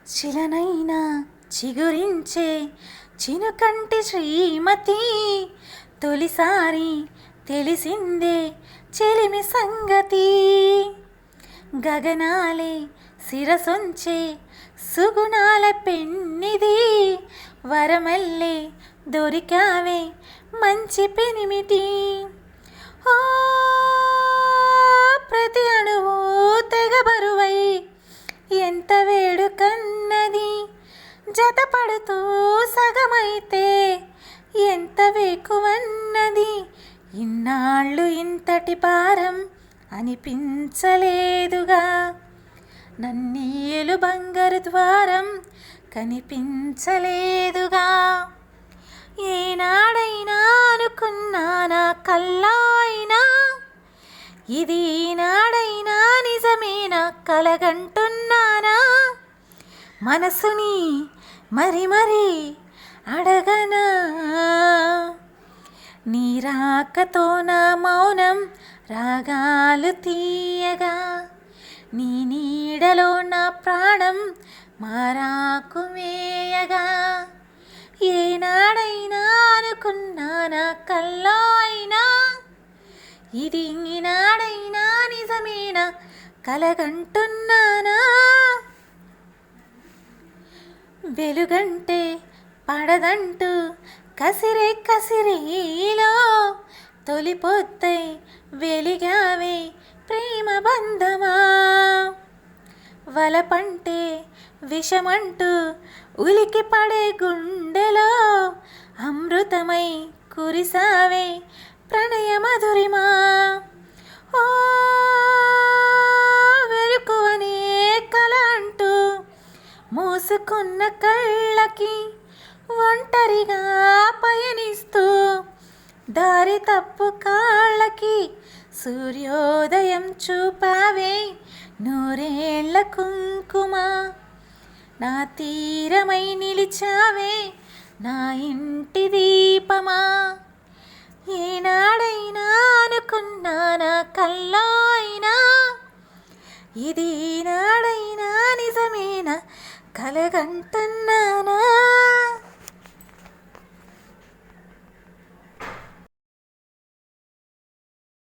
చిలనైనా చిగురించే చినుకంటి శ్రీమతి తొలిసారి తెలిసిందే చెలిమి సంగతి. గగనాలే శిరసొంచే సుగుణాల పెన్నిది వరమల్లే దొరికావే మంచి పెనిమిటి. ఓ ప్రతి అణువు తెగ బరువై ఎంత వేడుకన్నది జతపడుతూ సగమైతే ఎంత వేకువన్నది. ఇన్నాళ్ళు ఇంతటి భారం అనిపించలేదుగా నన్నీలు బంగారు ద్వారం కనిపించలేదుగా. ఏనాడైనా అనుకున్నానా కల్లా అయినా ఇది ఈనాడైనా నిజమేనా కలగంటున్నానా. మనసుని మరి మరి అడగనా నీ రాకతో నా మౌనం రాగాలు తీయగా నీ నీడలో నా ప్రాణం మారాకు వేయగా. ఏనాడైనా అనుకున్నానా కల్లో అయినా ఇది ఈనాడైనా నిజమేనా కలగంటున్నానా. వెలుగంటే పడదంటూ కసిరే కసిరేలో తొలిపొద్దై వెలిగావే ప్రేమ బంధమా. వలపంటే విషమంటూ ఉలికి పడే గుండెలో అమృతమై కురిసావే ప్రణయ మధురిమా. ఓ వెలుకువనే కల అంటూ మూసుకున్న కళ్ళకి ఒంటరిగా పయనిస్తూ దారి తప్పు కాళ్ళకి సూర్యోదయం చూపావే నూరేళ్ల కుంకుమ. నా తీరమై నిలిచావే నా ఇంటి దీపమా. ఏనాడైనా అనుకున్నానా కల్లో అయినా ఇది ఈనాడైనా నిజమేనా కలగంటున్నానా.